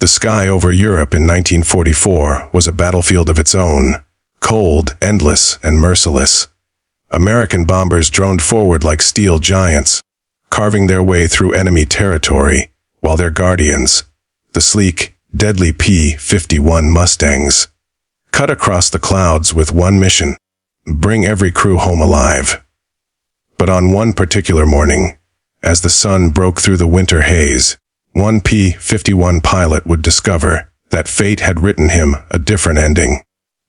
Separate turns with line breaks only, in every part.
The sky over Europe in 1944 was a battlefield of its own, cold, endless, and merciless. American bombers droned forward like steel giants, carving their way through enemy territory, while their guardians, the sleek, deadly P-51 Mustangs, cut across the clouds with one mission: bring every crew home alive. But on one particular morning, as the sun broke through the winter haze, one P-51 pilot would discover that fate had written him a different ending.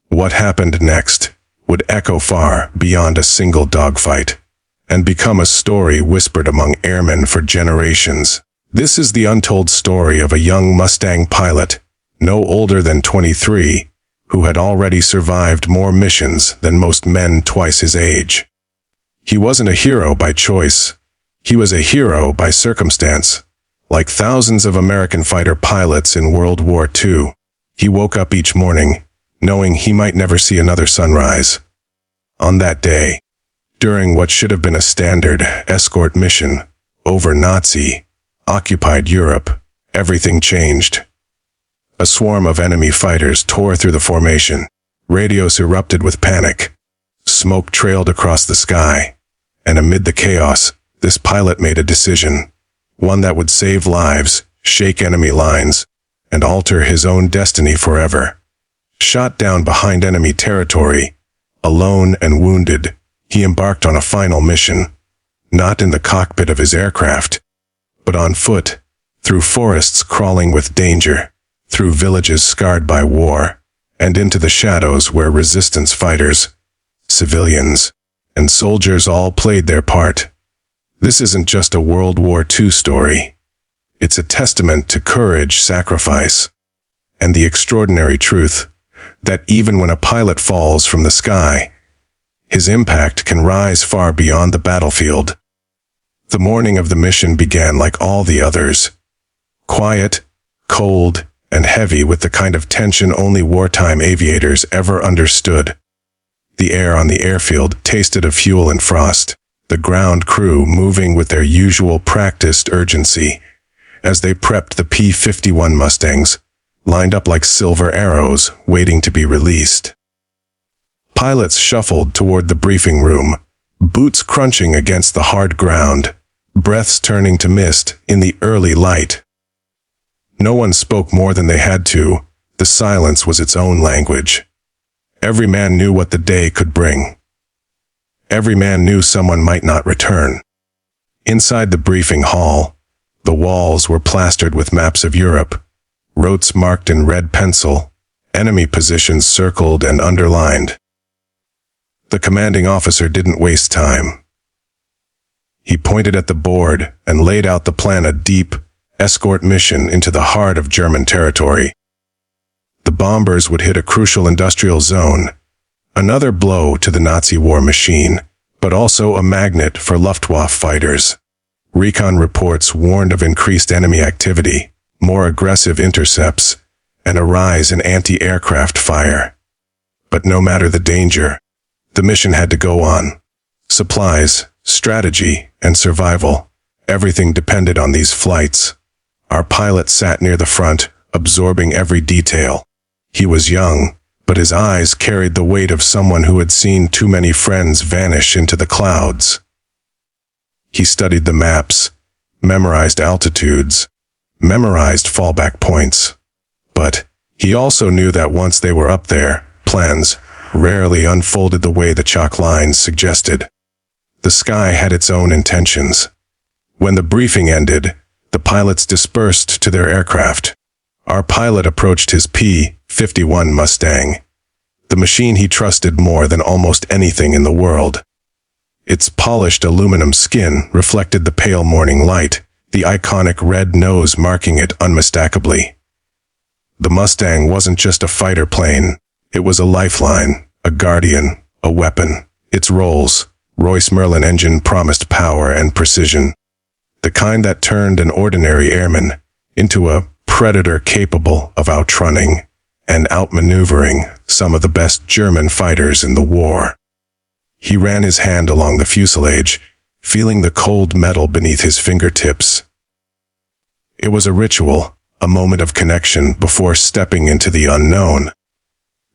What happened next would echo far beyond a single dogfight, and become a story whispered among airmen for generations. This is the untold story of a young Mustang pilot, no older than 23, who had already survived more missions than most men twice his age. He wasn't a hero by choice. He was a hero by circumstance. Like thousands of American fighter pilots in World War II, he woke up each morning knowing he might never see another sunrise. On that day, during what should have been a standard escort mission over Nazi-occupied Europe, everything changed. A swarm of enemy fighters tore through the formation. Radios erupted with panic. Smoke trailed across the sky. And amid the chaos, this pilot made a decision. One that would save lives, shake enemy lines, and alter his own destiny forever. Shot down behind enemy territory, alone and wounded, he embarked on a final mission, not in the cockpit of his aircraft, but on foot, through forests crawling with danger, through villages scarred by war, and into the shadows where resistance fighters, civilians, and soldiers all played their part. This isn't just a World War II story. It's a testament to courage, sacrifice, and the extraordinary truth that even when a pilot falls from the sky, his impact can rise far beyond the battlefield. The morning of the mission began like all the others. Quiet, cold, and heavy with the kind of tension only wartime aviators ever understood. The air on the airfield tasted of fuel and frost, the ground crew moving with their usual practiced urgency as they prepped the P-51 Mustangs, lined up like silver arrows waiting to be released. Pilots shuffled toward the briefing room, boots crunching against the hard ground, breaths turning to mist in the early light. No one spoke more than they had to. The silence was its own language. Every man knew what the day could bring. Every man knew someone might not return. Inside the briefing hall, the walls were plastered with maps of Europe, routes marked in red pencil, enemy positions circled and underlined. The commanding officer didn't waste time. He pointed at the board and laid out the plan: a deep escort mission into the heart of German territory. The bombers would hit a crucial industrial zone, another blow to the Nazi war machine, but also a magnet for Luftwaffe fighters. Recon reports warned of increased enemy activity, more aggressive intercepts, and a rise in anti-aircraft fire. But no matter the danger, the mission had to go on. Supplies, strategy, and survival, everything depended on these flights. Our pilot sat near the front, absorbing every detail. He was young, but his eyes carried the weight of someone who had seen too many friends vanish into the clouds. He studied the maps, memorized altitudes, memorized fallback points. But he also knew that once they were up there, plans rarely unfolded the way the chalk lines suggested. The sky had its own intentions. When the briefing ended, the pilots dispersed to their aircraft. Our pilot approached his P-51 Mustang, the machine he trusted more than almost anything in the world. Its polished aluminum skin reflected the pale morning light, the iconic red nose marking it unmistakably. The Mustang wasn't just a fighter plane. It was a lifeline, a guardian, a weapon. Its Rolls-Royce Merlin engine promised power and precision, the kind that turned an ordinary airman into a predator capable of outrunning and outmaneuvering some of the best German fighters in the war. He ran his hand along the fuselage, feeling the cold metal beneath his fingertips. It was a ritual, a moment of connection before stepping into the unknown.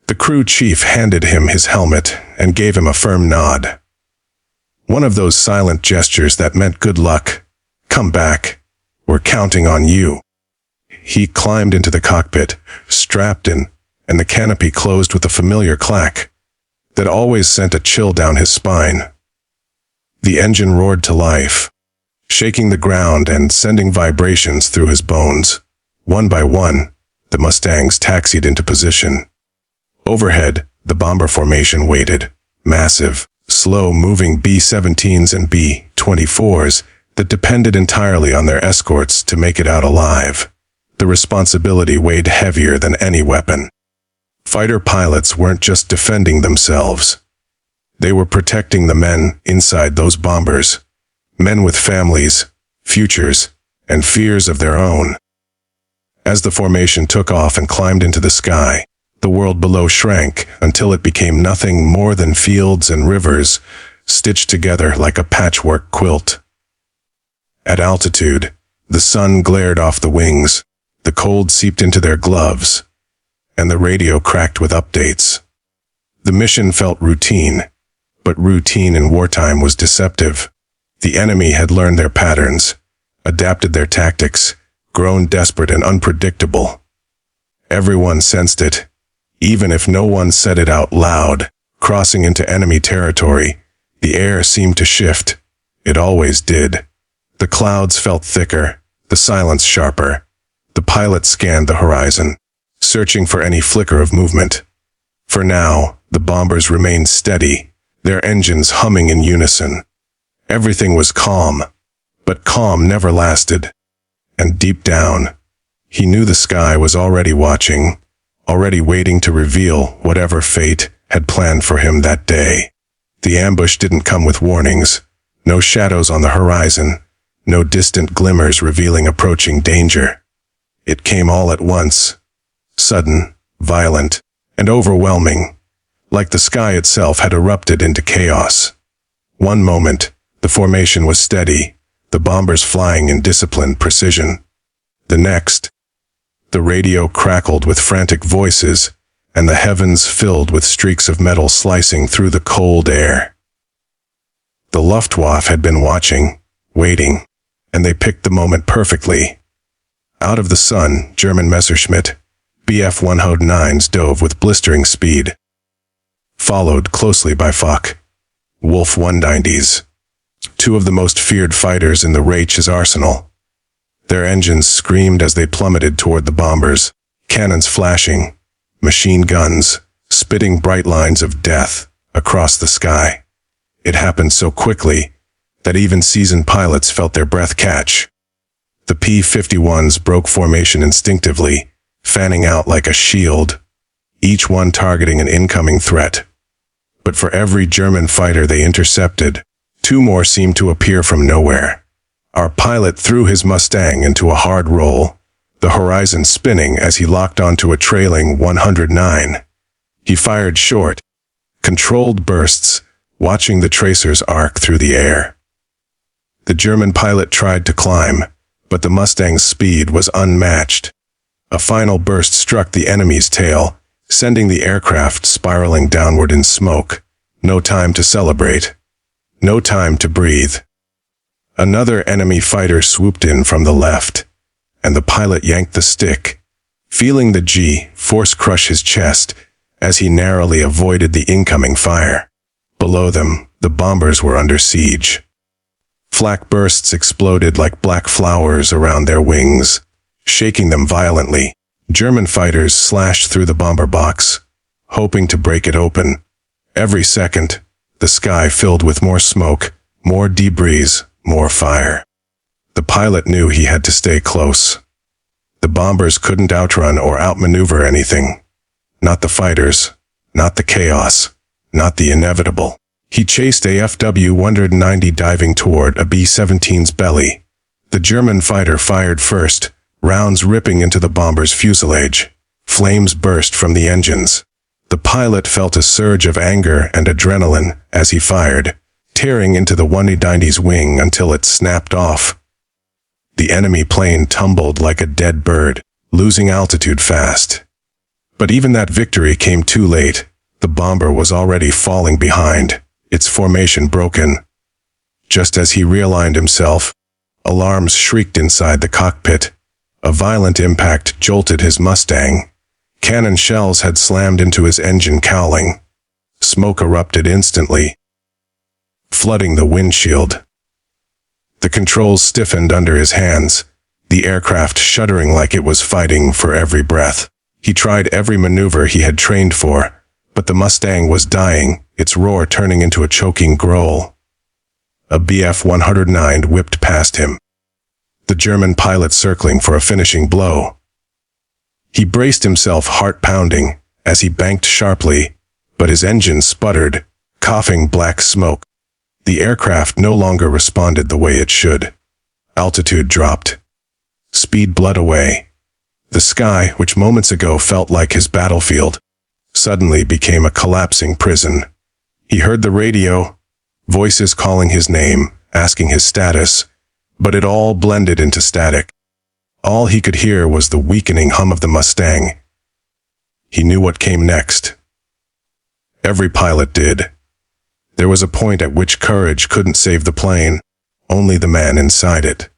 The crew chief handed him his helmet and gave him a firm nod. One of those silent gestures that meant good luck. Come back. We're counting on you. He climbed into the cockpit, strapped in, and the canopy closed with a familiar clack that always sent a chill down his spine. The engine roared to life, shaking the ground and sending vibrations through his bones. One by one, the Mustangs taxied into position. Overhead, the bomber formation waited, massive, slow-moving B-17s and B-24s that depended entirely on their escorts to make it out alive. The responsibility weighed heavier than any weapon. Fighter pilots weren't just defending themselves. They were protecting the men inside those bombers, men with families, futures, and fears of their own. As the formation took off and climbed into the sky, the world below shrank until it became nothing more than fields and rivers stitched together like a patchwork quilt. At altitude, the sun glared off the wings, the cold seeped into their gloves, and the radio cracked with updates. The mission felt routine, but routine in wartime was deceptive. The enemy had learned their patterns, adapted their tactics, grown desperate and unpredictable. Everyone sensed it, even if no one said it out loud. Crossing into enemy territory, the air seemed to shift. It always did. The clouds felt thicker, the silence sharper. The pilot scanned the horizon, searching for any flicker of movement. For now, the bombers remained steady, their engines humming in unison. Everything was calm, but calm never lasted. And deep down, he knew the sky was already watching, already waiting to reveal whatever fate had planned for him that day. The ambush didn't come with warnings, no shadows on the horizon, no distant glimmers revealing approaching danger. It came all at once, sudden, violent, and overwhelming, like the sky itself had erupted into chaos. One moment, the formation was steady, the bombers flying in disciplined precision. The next, the radio crackled with frantic voices, and the heavens filled with streaks of metal slicing through the cold air. The Luftwaffe had been watching, waiting, and they picked the moment perfectly. Out of the sun, German Messerschmitt Bf-109s dove with blistering speed, followed closely by Focke-Wulf 190s, two of the most feared fighters in the Reich's arsenal. Their engines screamed as they plummeted toward the bombers, cannons flashing, machine guns spitting bright lines of death across the sky. It happened so quickly that even seasoned pilots felt their breath catch. The P-51s broke formation instinctively, fanning out like a shield, each one targeting an incoming threat. But for every German fighter they intercepted, two more seemed to appear from nowhere. Our pilot threw his Mustang into a hard roll, the horizon spinning as he locked onto a trailing 109. He fired short, controlled bursts, watching the tracers arc through the air. The German pilot tried to climb, but the Mustang's speed was unmatched. A final burst struck the enemy's tail, sending the aircraft spiraling downward in smoke. No time to celebrate. No time to breathe. Another enemy fighter swooped in from the left, and the pilot yanked the stick, feeling the G-force crush his chest as he narrowly avoided the incoming fire. Below them, the bombers were under siege. Flak bursts exploded like black flowers around their wings, shaking them violently. German fighters slashed through the bomber box, hoping to break it open. Every second, the sky filled with more smoke, more debris, more fire. The pilot knew he had to stay close. The bombers couldn't outrun or outmaneuver anything. Not the fighters, not the chaos, not the inevitable. He chased a FW-190 diving toward a B-17's belly. The German fighter fired first, rounds ripping into the bomber's fuselage. Flames burst from the engines. The pilot felt a surge of anger and adrenaline as he fired, tearing into the 190's wing until it snapped off. The enemy plane tumbled like a dead bird, losing altitude fast. But even that victory came too late. The bomber was already falling behind, its formation broken. Just as he realigned himself, alarms shrieked inside the cockpit. A violent impact jolted his Mustang. Cannon shells had slammed into his engine cowling. Smoke erupted instantly, flooding the windshield. The controls stiffened under his hands, the aircraft shuddering like it was fighting for every breath. He tried every maneuver he had trained for, but the Mustang was dying, its roar turning into a choking growl. A Bf-109 whipped past him, the German pilot circling for a finishing blow. He braced himself, heart pounding, as he banked sharply, but his engine sputtered, coughing black smoke. The aircraft no longer responded the way it should. Altitude dropped. Speed bled away. The sky, which moments ago felt like his battlefield, suddenly became a collapsing prison. He heard the radio, voices calling his name, asking his status, but it all blended into static. All he could hear was the weakening hum of the Mustang. He knew what came next. Every pilot did. There was a point at which courage couldn't save the plane, only the man inside it.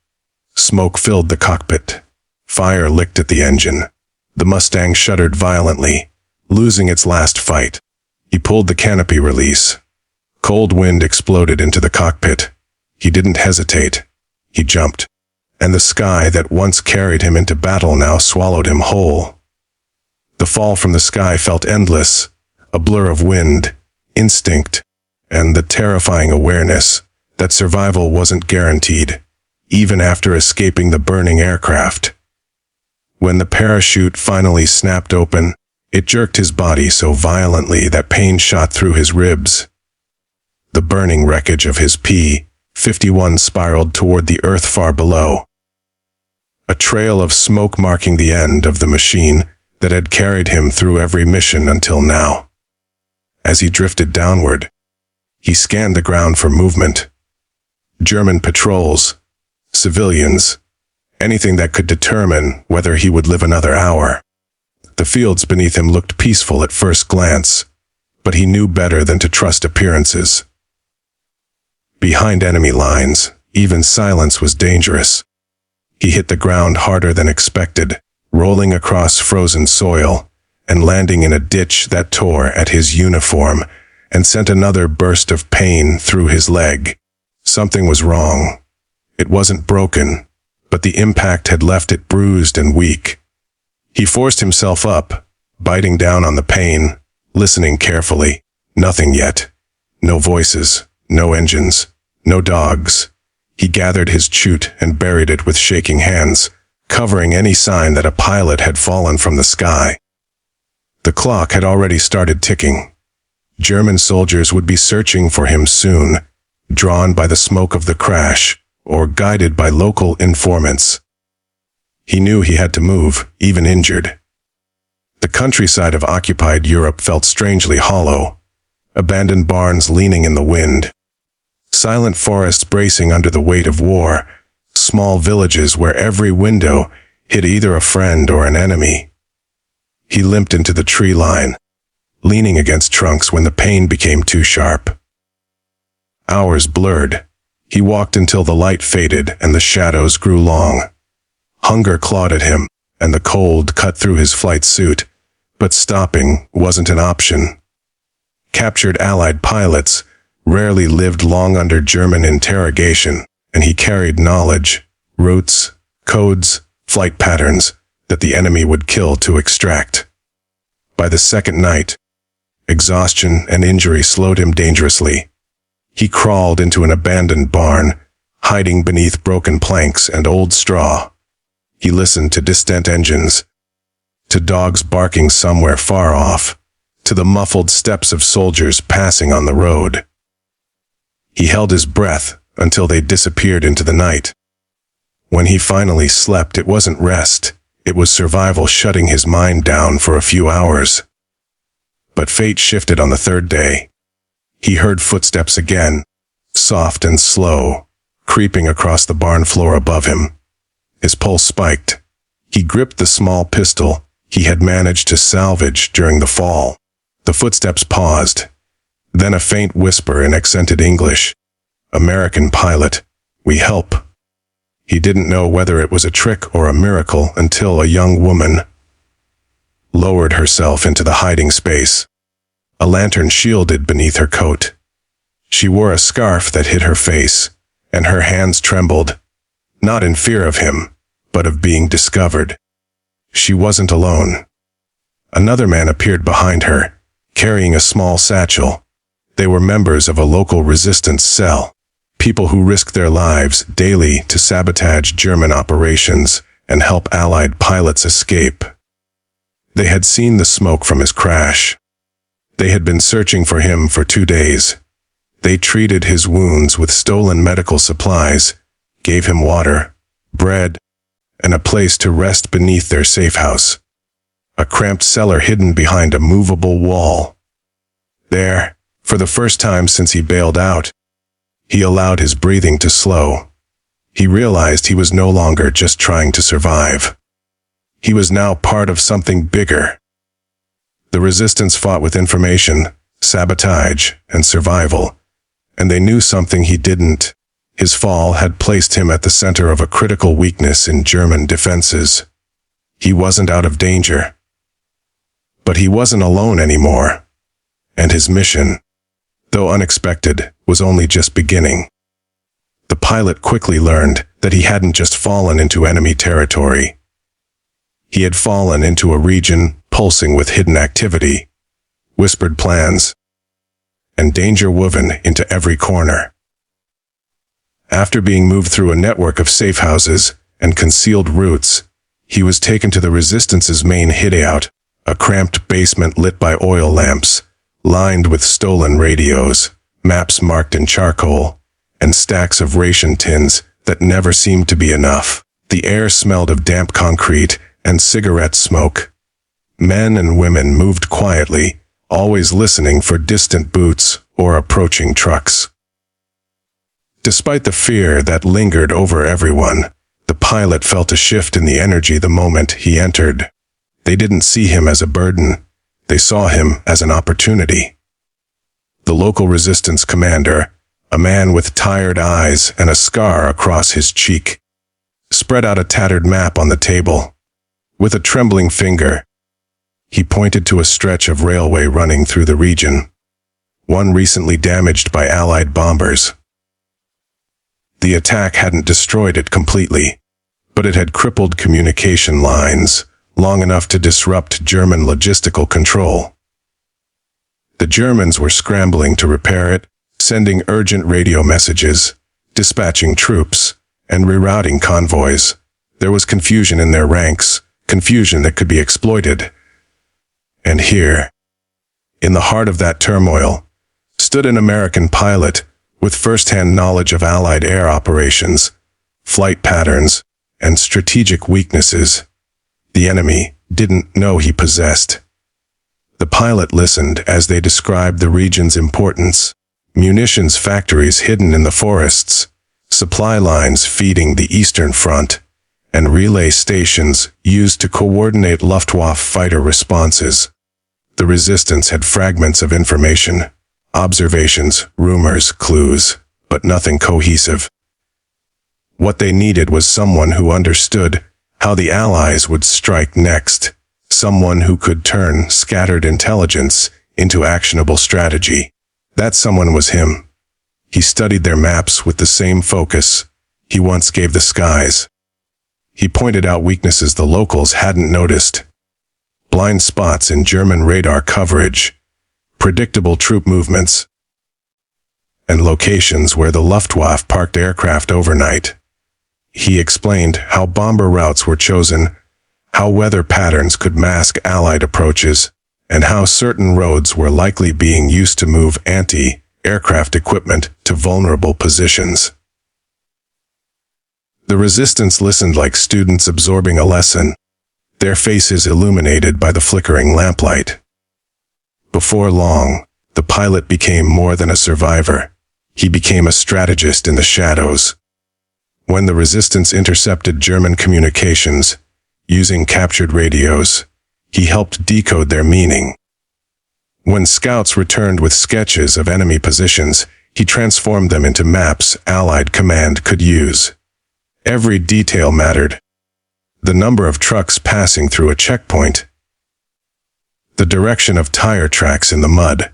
Smoke filled the cockpit. Fire licked at the engine. The Mustang shuddered violently, losing its last fight. He pulled the canopy release. Cold wind exploded into the cockpit. He didn't hesitate. He jumped, and the sky that once carried him into battle now swallowed him whole. The fall from the sky felt endless, a blur of wind, instinct, and the terrifying awareness that survival wasn't guaranteed, even after escaping the burning aircraft. When the parachute finally snapped open, it jerked his body so violently that pain shot through his ribs. The burning wreckage of his P-51 spiraled toward the earth far below, a trail of smoke marking the end of the machine that had carried him through every mission until now. As he drifted downward, he scanned the ground for movement. German patrols, civilians, anything that could determine whether he would live another hour. The fields beneath him looked peaceful at first glance, but he knew better than to trust appearances. Behind enemy lines, even silence was dangerous. He hit the ground harder than expected, rolling across frozen soil, and landing in a ditch that tore at his uniform and sent another burst of pain through his leg. Something was wrong. It wasn't broken, but the impact had left it bruised and weak. He forced himself up, biting down on the pain, listening carefully. Nothing yet. No voices, no engines, no dogs. He gathered his chute and buried it with shaking hands, covering any sign that a pilot had fallen from the sky. The clock had already started ticking. German soldiers would be searching for him soon, drawn by the smoke of the crash, or guided by local informants. He knew he had to move, even injured. The countryside of occupied Europe felt strangely hollow, abandoned barns leaning in the wind, silent forests bracing under the weight of war, small villages where every window hid either a friend or an enemy. He limped into the tree line, leaning against trunks when the pain became too sharp. Hours blurred. He walked until the light faded and the shadows grew long. Hunger clawed at him, and the cold cut through his flight suit, but stopping wasn't an option. Captured Allied pilots rarely lived long under German interrogation, and he carried knowledge, routes, codes, flight patterns that the enemy would kill to extract. By the second night, exhaustion and injury slowed him dangerously. He crawled into an abandoned barn, hiding beneath broken planks and old straw. He listened to distant engines, to dogs barking somewhere far off, to the muffled steps of soldiers passing on the road. He held his breath until they disappeared into the night. When he finally slept, it wasn't rest, it was survival shutting his mind down for a few hours. But fate shifted on the third day. He heard footsteps again, soft and slow, creeping across the barn floor above him. His pulse spiked. He gripped the small pistol he had managed to salvage during the fall. The footsteps paused. Then a faint whisper in accented English. "American pilot, we help." He didn't know whether it was a trick or a miracle until a young woman lowered herself into the hiding space. A lantern shielded beneath her coat. She wore a scarf that hid her face, and her hands trembled, not in fear of him, but of being discovered. She wasn't alone. Another man appeared behind her, carrying a small satchel. They were members of a local resistance cell, people who risked their lives daily to sabotage German operations and help Allied pilots escape. They had seen the smoke from his crash. They had been searching for him for 2 days. They treated his wounds with stolen medical supplies, gave him water, bread, and a place to rest beneath their safe house. A cramped cellar hidden behind a movable wall. There, for the first time since he bailed out, he allowed his breathing to slow. He realized he was no longer just trying to survive. He was now part of something bigger. The resistance fought with information, sabotage, and survival, and they knew something he didn't. His fall had placed him at the center of a critical weakness in German defenses. He wasn't out of danger. But he wasn't alone anymore. And his mission, though unexpected, was only just beginning. The pilot quickly learned that he hadn't just fallen into enemy territory. He had fallen into a region pulsing with hidden activity, whispered plans, and danger woven into every corner. After being moved through a network of safe houses and concealed routes, he was taken to the Resistance's main hideout, a cramped basement lit by oil lamps, lined with stolen radios, maps marked in charcoal, and stacks of ration tins that never seemed to be enough. The air smelled of damp concrete and cigarette smoke. Men and women moved quietly, always listening for distant boots or approaching trucks. Despite the fear that lingered over everyone, the pilot felt a shift in the energy the moment he entered. They didn't see him as a burden. They saw him as an opportunity. The local resistance commander, a man with tired eyes and a scar across his cheek, spread out a tattered map on the table. With a trembling finger, he pointed to a stretch of railway running through the region, one recently damaged by Allied bombers. The attack hadn't destroyed it completely, but it had crippled communication lines long enough to disrupt German logistical control. The Germans were scrambling to repair it, sending urgent radio messages, dispatching troops, and rerouting convoys. There was confusion in their ranks, confusion that could be exploited. And here, in the heart of that turmoil, stood an American pilot with first-hand knowledge of Allied air operations, flight patterns, and strategic weaknesses the enemy didn't know he possessed. The pilot listened as they described the region's importance: munitions factories hidden in the forests, supply lines feeding the Eastern Front, and relay stations used to coordinate Luftwaffe fighter responses. The resistance had fragments of information, observations, rumors, clues, but nothing cohesive. What they needed was someone who understood how the Allies would strike next, someone who could turn scattered intelligence into actionable strategy. That someone was him. He studied their maps with the same focus he once gave the skies. He pointed out weaknesses the locals hadn't noticed: blind spots in German radar coverage, predictable troop movements, and locations where the Luftwaffe parked aircraft overnight. He explained how bomber routes were chosen, how weather patterns could mask Allied approaches, and how certain roads were likely being used to move anti-aircraft equipment to vulnerable positions. The resistance listened like students absorbing a lesson, their faces illuminated by the flickering lamplight. Before long, the pilot became more than a survivor. He became a strategist in the shadows. When the resistance intercepted German communications, Using captured radios, he helped decode their meaning. When scouts returned with sketches of enemy positions, he transformed them into maps Allied command could use. Every detail mattered. The number of trucks passing through a checkpoint, the direction of tire tracks in the mud,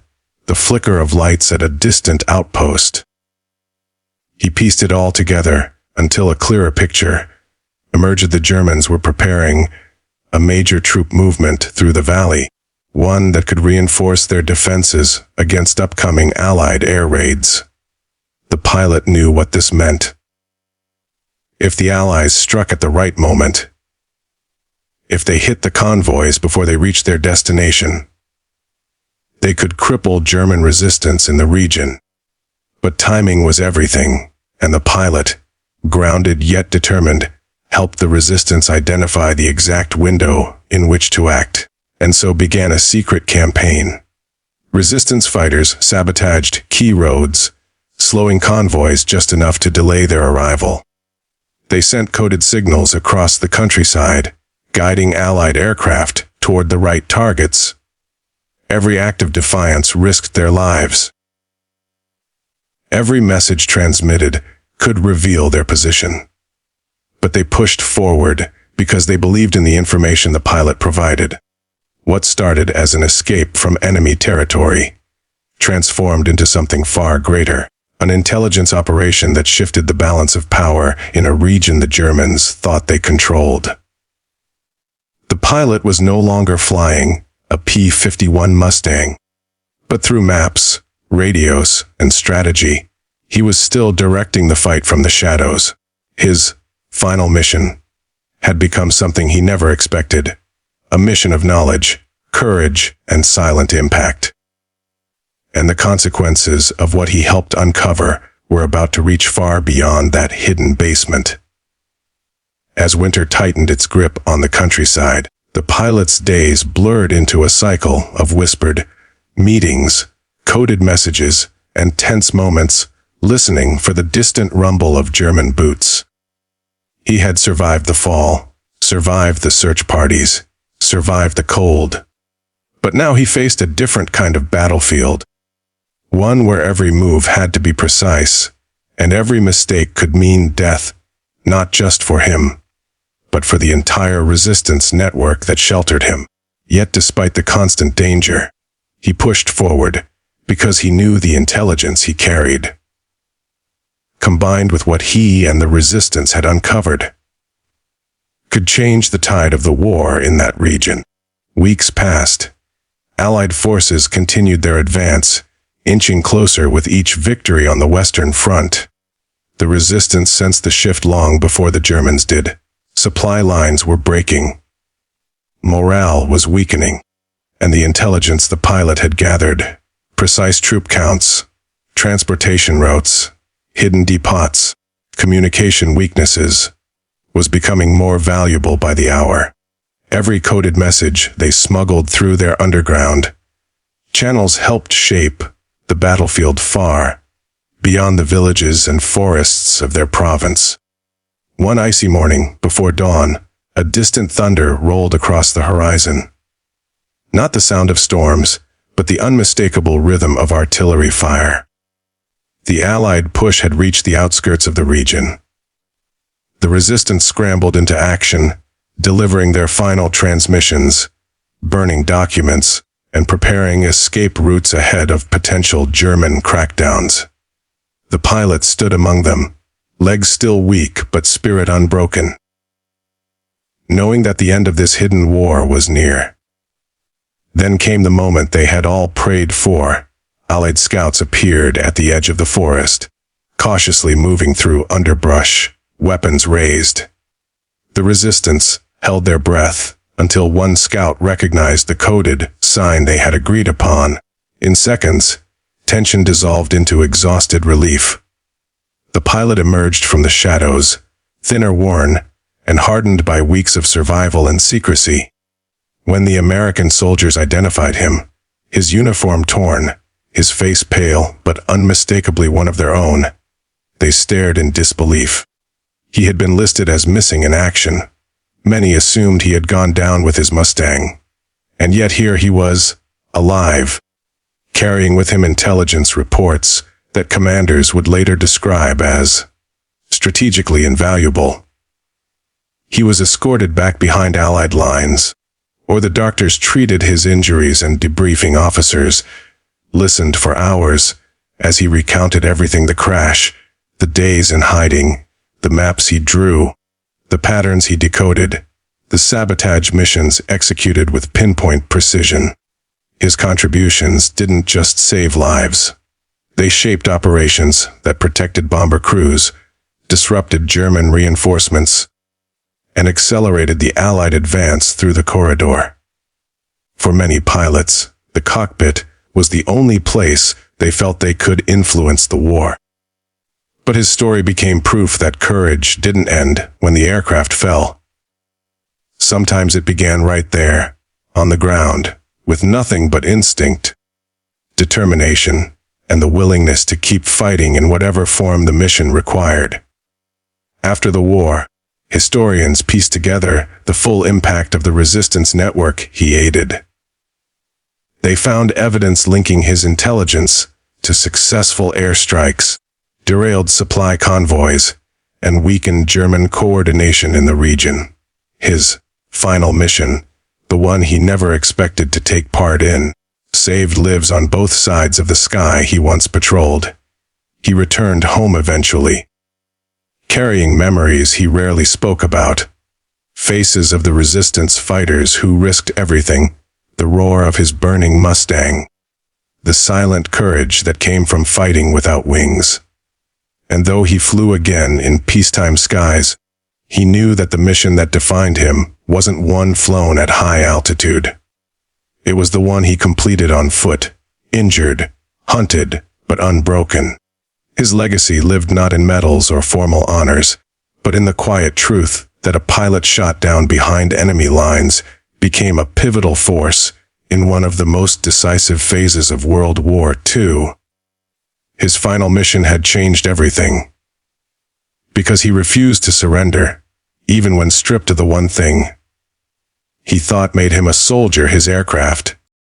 the flicker of lights at a distant outpost. He pieced it all together until a clearer picture emerged. The Germans were preparing a major troop movement through the valley, one that could reinforce their defenses against upcoming Allied air raids. The pilot knew what this meant. If the Allies struck at the right moment, if they hit the convoys before they reached their destination, they could cripple German resistance in the region. But timing was everything, and the pilot, grounded yet determined, helped the resistance identify the exact window in which to act, and so began a secret campaign. Resistance fighters sabotaged key roads, slowing convoys just enough to delay their arrival. They sent coded signals across the countryside, guiding Allied aircraft toward the right targets. Every act of defiance risked their lives. Every message transmitted could reveal their position. But they pushed forward because they believed in the information the pilot provided. What started as an escape from enemy territory transformed into something far greater, an intelligence operation that shifted the balance of power in a region the Germans thought they controlled. The pilot was no longer flying a P-51 Mustang, but through maps, radios, and strategy, he was still directing the fight from the shadows. His final mission had become something he never expected, a mission of knowledge, courage, and silent impact. And the consequences of what he helped uncover were about to reach far beyond that hidden basement. As winter tightened its grip on the countryside, the pilot's days blurred into a cycle of whispered meetings, coded messages, and tense moments, listening for the distant rumble of German boots. He had survived the fall, survived the search parties, survived the cold. But now he faced a different kind of battlefield, one where every move had to be precise, and every mistake could mean death, not just for him, but for the entire resistance network that sheltered him. Yet despite the constant danger, he pushed forward because he knew the intelligence he carried, combined with what he and the resistance had uncovered, could change the tide of the war in that region. Weeks passed. Allied forces continued their advance, inching closer with each victory on the Western Front. The resistance sensed the shift long before the Germans did. Supply lines were breaking. Morale was weakening, and the intelligence the pilot had gathered, precise troop counts, transportation routes, hidden depots, communication weaknesses, was becoming more valuable by the hour. Every coded message they smuggled through their underground channels helped shape the battlefield far beyond the villages and forests of their province. One icy morning, before dawn, a distant thunder rolled across the horizon. Not the sound of storms, but the unmistakable rhythm of artillery fire. The Allied push had reached the outskirts of the region. The resistance scrambled into action, delivering their final transmissions, burning documents, and preparing escape routes ahead of potential German crackdowns. The pilot stood among them, legs still weak but spirit unbroken, knowing that the end of this hidden war was near. Then came the moment they had all prayed for. Allied scouts appeared at the edge of the forest, cautiously moving through underbrush, weapons raised. The resistance held their breath until one scout recognized the coded sign they had agreed upon. In seconds, tension dissolved into exhausted relief. The pilot emerged from the shadows, thinner worn, and hardened by weeks of survival and secrecy. When the American soldiers identified him, his uniform torn, his face pale but unmistakably one of their own, they stared in disbelief. He had been listed as missing in action, Many assumed he had gone down with his Mustang. And yet here he was, alive, carrying with him intelligence reports that commanders would later describe as strategically invaluable. He was escorted back behind Allied lines, or the doctors treated his injuries, and debriefing officers listened for hours as he recounted everything: the crash, the days in hiding, the maps he drew, the patterns he decoded, the sabotage missions executed with pinpoint precision. His contributions didn't just save lives. They shaped operations that protected bomber crews, disrupted German reinforcements, and accelerated the Allied advance through the corridor. For many pilots, the cockpit was the only place they felt they could influence the war. But his story became proof that courage didn't end when the aircraft fell. Sometimes it began right there, on the ground, with nothing but instinct, determination, and the willingness to keep fighting in whatever form the mission required. After the war, historians pieced together the full impact of the resistance network he aided. They found evidence linking his intelligence to successful airstrikes, derailed supply convoys, and weakened German coordination in the region. His final mission, the one he never expected to take part in, saved lives on both sides of the sky he once patrolled. He returned home eventually, carrying memories he rarely spoke about. Faces of the resistance fighters who risked everything, the roar of his burning Mustang, the silent courage that came from fighting without wings. And though he flew again in peacetime skies, he knew that the mission that defined him wasn't one flown at high altitude. It was the one he completed on foot, injured, hunted, but unbroken. His legacy lived not in medals or formal honors, but in the quiet truth that a pilot shot down behind enemy lines became a pivotal force in one of the most decisive phases of World War II. His final mission had changed everything. Because he refused to surrender, even when stripped of the one thing he thought made him a soldier: his aircraft.